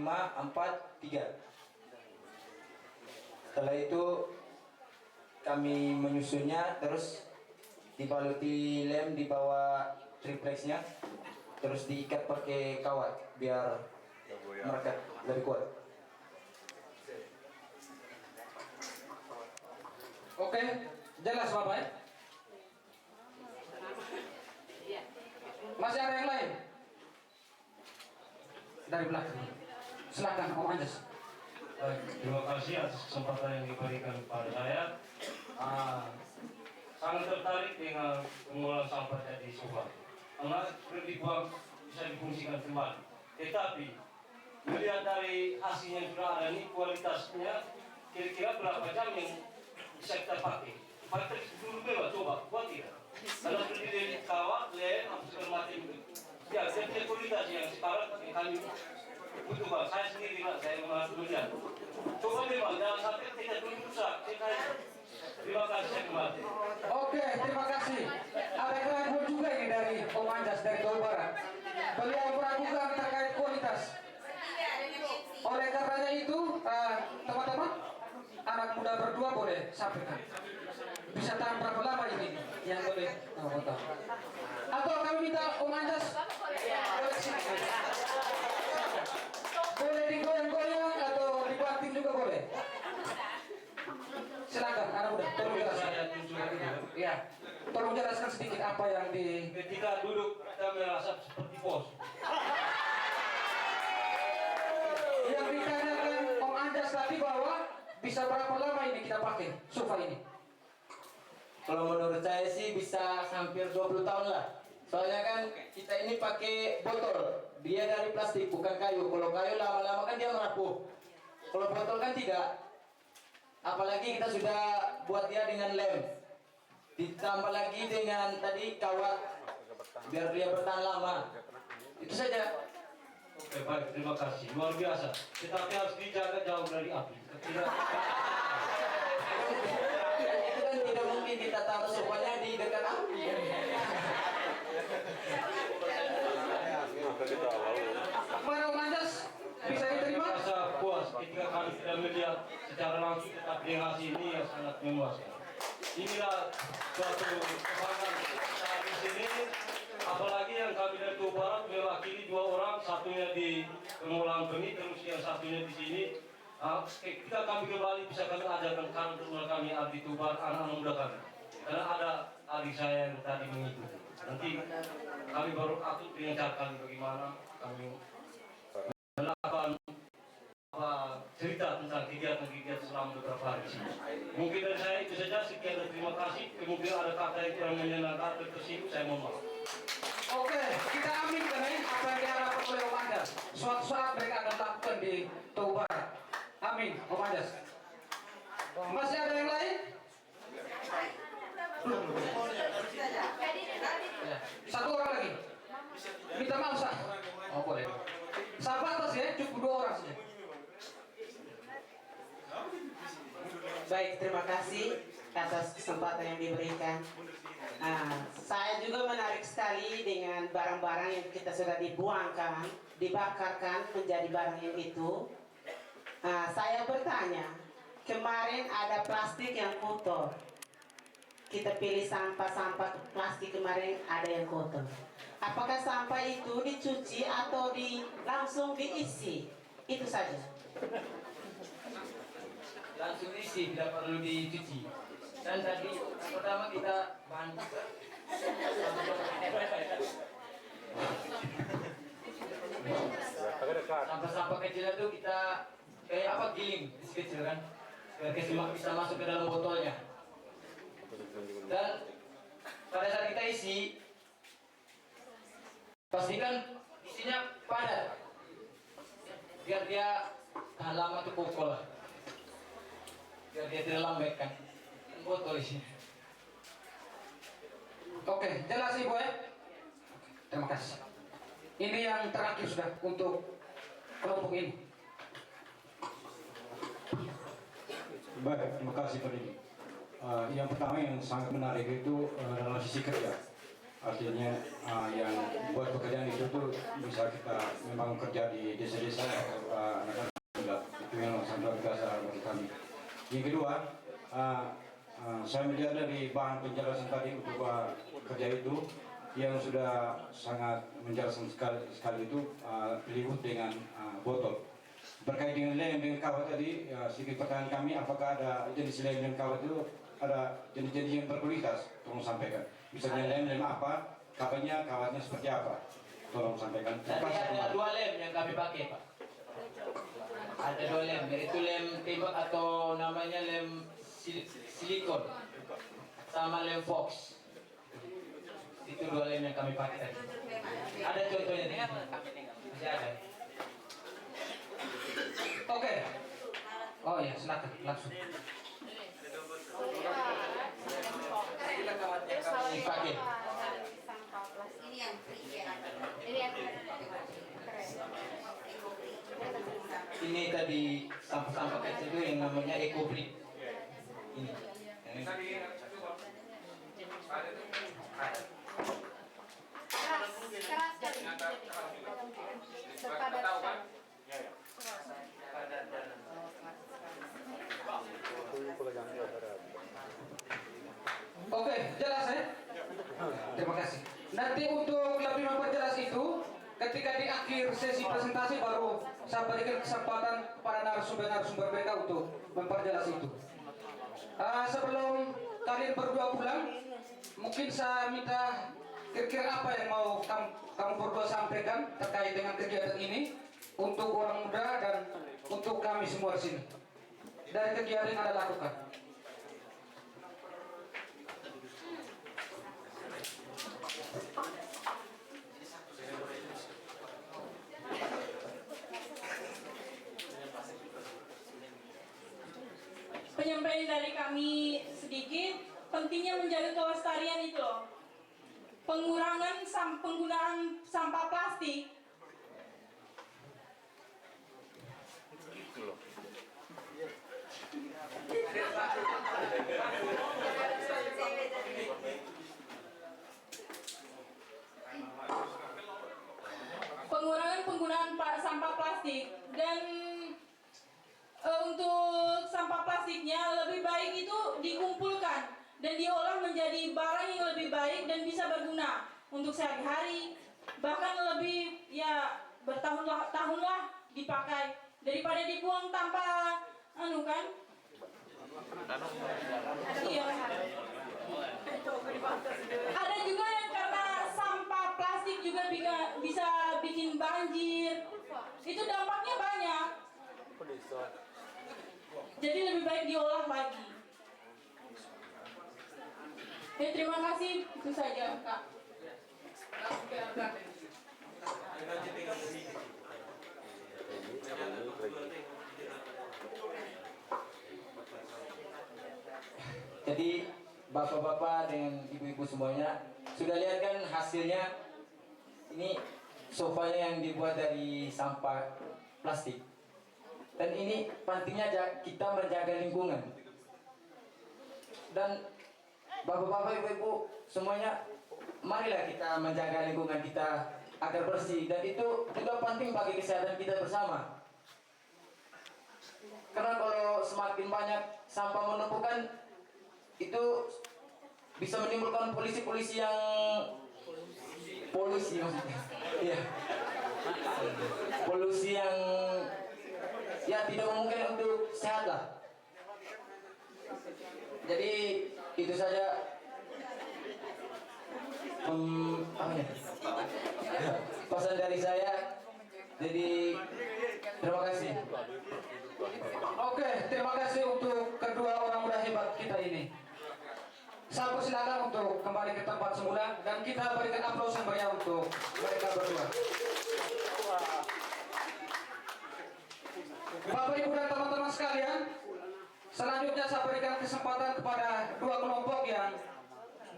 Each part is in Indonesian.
5, 4, 3. Setelah itu kami menyusunnya, terus dibaluti lem di bawah triplexnya, terus diikat pakai kawat biar merekat lebih kuat. Oke, jelas Bapak ya? Masih ada yang lain? Dari belakang. Silakan Om Anjas. Baik, terima kasih atas kesempatan yang diberikan kepada saya. Sangat tertarik dengan pengolahan sampah di Subang. Karena seperti dibuang bisa difungsikan kembali. Tetapi melihat dari hasil yang sudah ada ini, kualitasnya kira-kira berapa jam yang bisa kita pakai? Pakai dulu bebas, coba buat tidak. Kalau sudah dilihat kawat, lem, apa segala macam itu, ya setiap kualitas yang sekarang yang kami butuhkan. Saya sendiri lah, saya melihat. Coba memang jangan sampai kita dulu rusak. Terima kasih saya kembali. Oke, terima kasih. Ada keraguan juga ini dari Om Anjas dari Jawa Barat. Beliau meragukan terkait kualitas. Oleh karenanya itu, teman-teman, anak muda berdua boleh sampaikan. Bisa tahan berapa lama ini yang boleh foto? Atau kami minta Om Anjas boleh digoyang-goyang atau dibanting juga boleh. Silakan, anak muda, tolong jelaskan. Ya, tolong jelaskan sedikit apa yang di. Ketika duduk kita merasa seperti bos. Yang ditanyakan Om Anjas tadi bahwa bisa berapa lama ini kita pakai sofa ini? Kalau menurut saya sih bisa hampir 20 tahun lah. Soalnya kan kita ini pakai botol, dia dari plastik bukan kayu. Kalau kayu lama-lama kan dia merapuh. Kalau botol kan tidak. Apalagi kita sudah buat dia dengan lem. Ditambah lagi dengan tadi kawat biar dia bertahan lama. Itu saja. Oke, baik, terima kasih. Luar biasa. Tetapi harus dijaga jauh dari api. Tidak. Itu kan tidak mungkin kita taruh sofanya di dekat api. Mana Om Anjas? Bisa diterima? Merasa puas ketika kami tidak melihat secara langsung, tetapi dengan hasil ini yang sangat memuaskan. Inilah suatu kebanggaan saat di sini, apalagi yang kami dari Jawa Barat mewakili 2 orang, satunya di pengolahan benih, terus yang satunya di sini. Kita kami kembali bisa kami ajarkan karakter kami abdi Tubar, anak-anak muda kami. Karena ada adik saya yang tadi mengikuti. Nanti kami baru atur dengan cara kami bagaimana kami melakukan cerita tentang kegiatan-kegiatan selama beberapa hari ini. Mungkin dari saya itu saja, sekian dan terima kasih. Kemungkinan ada kata yang kurang menyenangkan atau tersinggung, saya mohon maaf. Oke, kita aminkan ya apa yang diharapkan oleh Om Anjas. Suatu saat mereka akan lakukan di Toba. Amin, Om Anjas. Masih ada yang lain? Ya. Satu orang lagi. Minta maaf sah. Oh boleh. Sahabat atas ya, cukup 2 orang saja. Baik, terima kasih atas kesempatan yang diberikan. Saya juga menarik sekali dengan barang-barang yang kita sudah dibuangkan, dibakarkan menjadi barang yang itu. Saya bertanya, kemarin ada plastik yang kotor. Kita pilih sampah-sampah plastik kemarin ada yang kotor. Apakah sampah itu dicuci atau langsung diisi? Itu saja. Langsung isi, tidak perlu dicuci. Dan tadi pertama kita bantu sampah-sampah kecil itu kita kayak apa, giling kecil kan, biar bisa masuk ke dalam botolnya. Dan pada saat kita isi, pastikan isinya padat biar dia tahan lama tuh pukul, biar dia tidak lembek kan botol isinya. Oke, jelas Ibu ya. Terima kasih. Ini yang terakhir sudah untuk kelompok ini. Baik, terima kasih Pak Dini. Yang pertama yang sangat menarik itu dalam sisi kerja. Artinya yang buat pekerjaan itu tuh bisa kita memang kerja di desa-desa Yang kedua, saya melihat dari bahan penjelasan tadi untuk kerja itu yang sudah sangat menjelaskan sekali itu peliwut dengan botol. Berkait dengan lem dengan kawat tadi, sedikit pertanyaan kami, apakah ada jenis lem dan kawat itu ada jenis-jenis yang berkualitas? Tolong sampaikan. Misalnya lem apa, kawatnya seperti apa? Tolong sampaikan. Tadi ada 2 lem yang kami pakai, Pak. Ada 2 lem, yaitu lem tembak atau namanya lem silikon sama lem fox. Itu 2 lem yang kami pakai tadi. Ada contohnya di sini. Masih ada. Oke. Oh ya, silakan langsung. Dipakai. Ini yang free ya. Ini yang keren. Ini tadi sampah-sampah kecil itu yang namanya EcoBrick. Ini. Keras dari sepadan. Oke, jelas ya? Terima kasih. Nanti untuk lebih memperjelas itu, ketika di akhir sesi presentasi baru saya berikan kesempatan kepada narasumber mereka untuk memperjelas itu. Sebelum kalian berdua pulang, mungkin saya minta kira-kira apa yang mau kamu berdua sampaikan terkait dengan kegiatan ini untuk orang muda dan untuk kami semua di sini. Dari kegiatan yang Anda lakukan. Penyampaian dari kami sedikit, pentingnya menjaga kelestarian itu loh. Pengurangan penggunaan sampah plastik. Pengurangan penggunaan sampah plastik dan untuk sampah plastiknya lebih baik itu dikumpulkan dan diolah menjadi barang yang lebih baik dan bisa berguna untuk sehari-hari, bahkan lebih ya bertahun-tahun lah dipakai daripada dibuang tanpa Iya. Ada juga yang karena sampah plastik juga bisa bikin banjir. Itu dampaknya banyak. Jadi lebih baik diolah lagi. Terima kasih, itu saja Kak. Jadi bapak-bapak dan ibu-ibu semuanya sudah lihat kan hasilnya. Ini sofanya yang dibuat dari sampah plastik. Dan ini pentingnya kita menjaga lingkungan. Dan bapak-bapak, ibu-ibu semuanya, marilah kita menjaga lingkungan kita agar bersih. Dan itu juga penting bagi kesehatan kita bersama. Karena kalau semakin banyak sampah menumpukan, itu bisa menimbulkan polusi yang iya. Polusi yang ya tidak mungkin untuk sehat lah. Jadi itu saja pesan dari saya. Jadi terima kasih. Oke, terima kasih untuk kedua orang muda hebat kita ini. Saya persilakan untuk kembali ke tempat semula dan kita berikan aplaus yang meriah untuk mereka berdua. Bapak, Ibu, dan teman-teman sekalian, selanjutnya saya berikan kesempatan kepada dua kelompok yang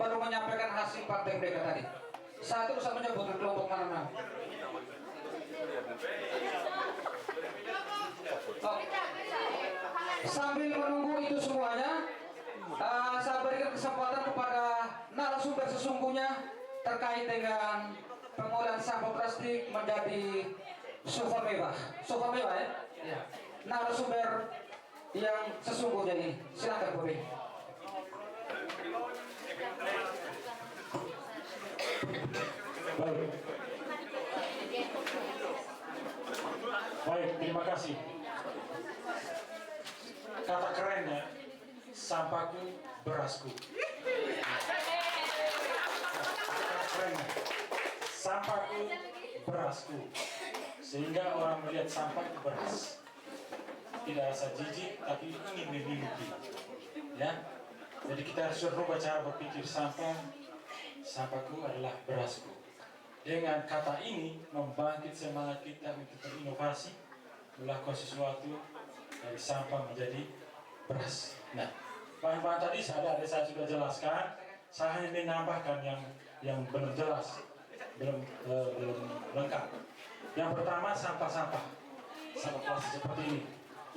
baru menyampaikan hasil praktek mereka tadi. Saya terus menyebut kelompok mana-mana. Sambil menunggu itu semuanya, saya berikan kesempatan kepada narasumber sesungguhnya terkait dengan pengolahan sampah plastik menjadi sofa mewah ya? Ya. Narasumber yang sesungguhnya ini. Silakan Bobi. Baik. Baik, terima kasih. Kata kerennya, sampahku berasku. Kata kerennya, sampahku berasku. Sehingga orang melihat sampah itu beras. Tidak rasa jijik, tapi ingin memiliki. Ya, jadi kita harus berubah cara berpikir sampahku adalah berasku. Dengan kata ini membangkit semangat kita untuk berinovasi, melakukan sesuatu dari sampah menjadi beras. Nah, bahan-bahan tadi saya sudah jelaskan. Saya hanya menambahkan yang belum jelas, belum lengkap. Yang pertama sampah plastik seperti ini.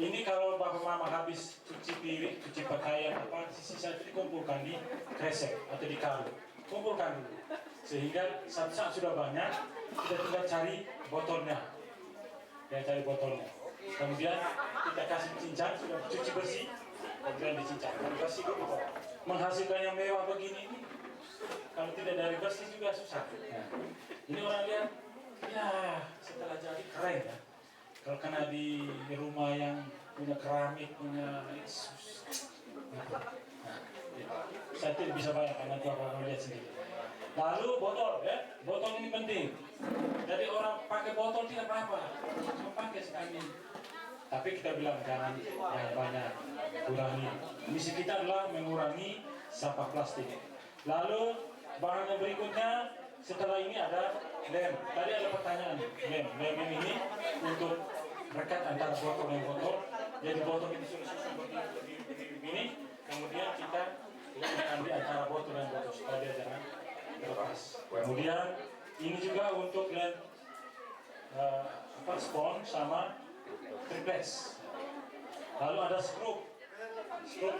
Ini kalau bapak mama habis cuci piring, cuci pakaian apa, sisa itu dikumpulkan di kresek atau di karung. Kumpulkan dulu. Sehingga saat sudah banyak, kita tinggal cari botolnya. Kemudian kita kasih cincang, sudah cuci bersih, kemudian dicincang. Kalau bersih itu menghasilkan yang mewah begini ini, kalau tidak dari bersih juga susah. Nah, ini orang lihat, ya setelah jadi keren ya. Kalau kena di rumah yang punya keramik, punya nah, saya tidak bisa bayangkan, nanti orang lihat sendiri. Lalu botol ya, botol ini penting. Jadi orang pakai botol tidak apa-apa, cuma pakai sekali. Tapi kita bilang jangan banyak, kurangi. Misi kita adalah mengurangi sampah plastik. Lalu bahan yang berikutnya setelah ini ada lem. Tadi ada pertanyaan, lem ini untuk rekat antara botol dan botol. Jadi botol ini sudah seperti begini, kemudian kita letakkan di antara botol dan botol supaya dia jangan lepas. Kemudian ini juga untuk lem spons sama triplex. Lalu ada skrup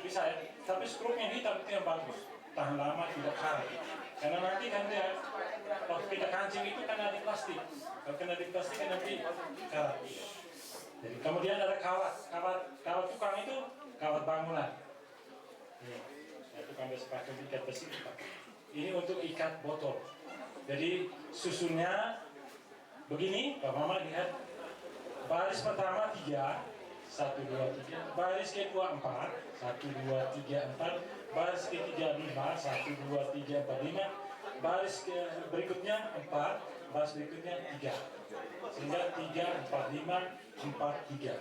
bisa ya, tapi skrup yang hitam itu yang bagus, tahan lama, tidak karat. Karena nanti kan dia waktu kita kancing itu kan ada di plastik. Kalau kena di plastik kan nanti karat. Jadi kemudian ada kawat tukang itu kawat bangunan. Itu kan biasa pakai ikat besi. Ini untuk ikat botol. Jadi susunnya begini, Pak Mama lihat. Baris pertama 3, 1, 2, 3. Baris kedua 4, 1, 2, 3, 4. Baris ketiga 5, 1, 2, 3, 4, 5. Baris berikutnya 4, baris berikutnya 3. Sehingga 3, 4, 5, 4, 3.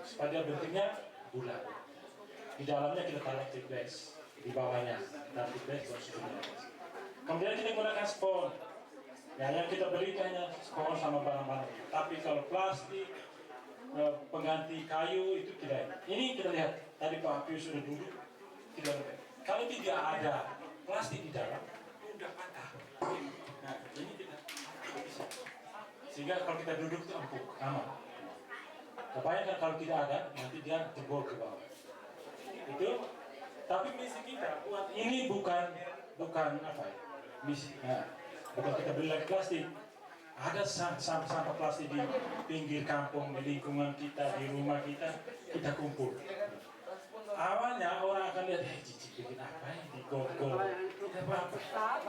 Supaya bentuknya bulat. Di dalamnya kita taruh triplex, di bawahnya dan triplex buat susunnya. Kemudian kita gunakan spons. Ya, yang kita beli hanya spons sama barang-barang. Tapi kalau plastik, pengganti kayu itu tidak. Ini kita lihat tadi Pak Apius sudah duduk, tidak ada. Kalau tidak ada plastik di dalam, sudah patah. Nah, ini tidak bisa. Sehingga kalau kita duduk itu empuk, aman. Bayangkan kalau tidak ada, nanti dia jebol ke bawah. Itu. Tapi misi kita buat ini bukan apa ya? Misi. Nah, bukan kita beli lagi plastik. Ada sampah plastik di pinggir kampung, di lingkungan kita, di rumah kita kumpul. Awalnya orang akan lihat, cici bikin apa ya, digol-gol. Tidak apa-apa.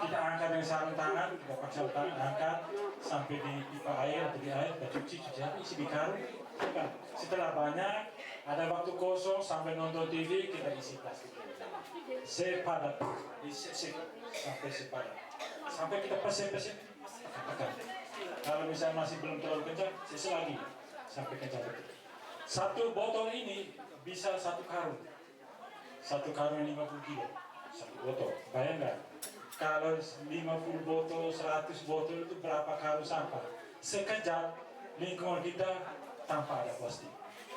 Kita angkat dengan sarung tangan, kita pakai sarung tangan, angkat sampai di pipa air atau di air, kita cuci apa isi di karung. Setelah banyak, ada waktu kosong sampai nonton TV, kita isi plastik. Sepadat, sampai sepadat. Sampai kita pesen, akan. Kalau misalnya masih belum terlalu kencang, sisa lagi sampai kencang betul. Satu botol ini bisa 1 karung. 1 karung 50 kilo. 1 botol. Bayangkan. Kalau 50 botol, 100 botol itu berapa karung sampah? Sekejap lingkungan kita tanpa ada plastik.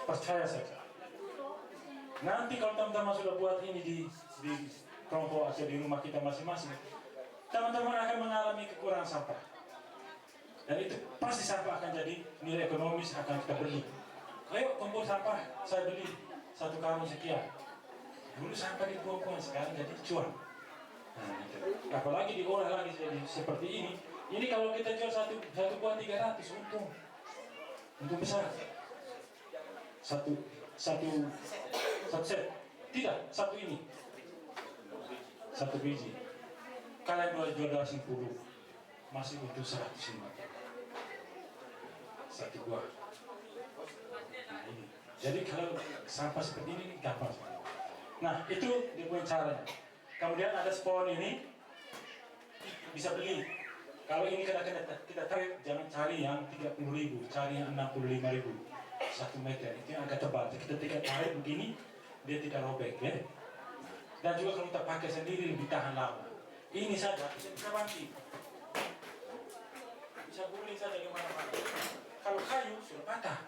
Percaya saja. Nanti kalau teman-teman sudah buat ini di kelompok atau di rumah kita masing-masing, teman-teman akan mengalami kekurangan sampah. Dan itu pasti sampah akan jadi nilai ekonomis akan kita beli. Ayo kumpul sampah, saya beli 1 karung sekian. Dulu sampah dibuang-buang, sekarang jadi cuan. Nah, gitu. Apalagi diolah lagi jadi seperti ini. Ini kalau kita jual satu buah 300 untung besar. satu set. Tidak, satu ini. Satu biji. Kalian jual 10, masih butuh 105. Satu buah. Nah, ini. Jadi kalau sampah seperti ini gampang. Nah, itu dia punya caranya. Kemudian ada spon ini bisa beli. Kalau ini kita tarik, jangan cari yang 30.000, cari yang 65.000. 1 meter itu yang agak tebal. Kita tarik begini, dia tidak robek ya. Dan juga kalau kita pakai sendiri lebih tahan lama. Ini saja bisa banting. Bisa guling saja kemana-mana. Kalau kayu sudah patah.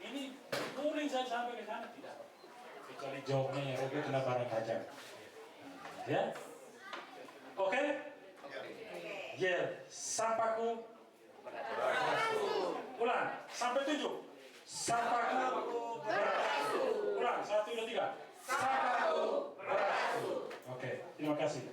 Ini guling saja sampai ke sana tidak. Kecuali joknya yang robek kena barang kaca. Ya? Oke? Ya, sampahku berasu. Ulang, sampai 7. Sampahku berasu. Ulang, 1, 2, 3. Sampahku berasu. Oke, terima kasih.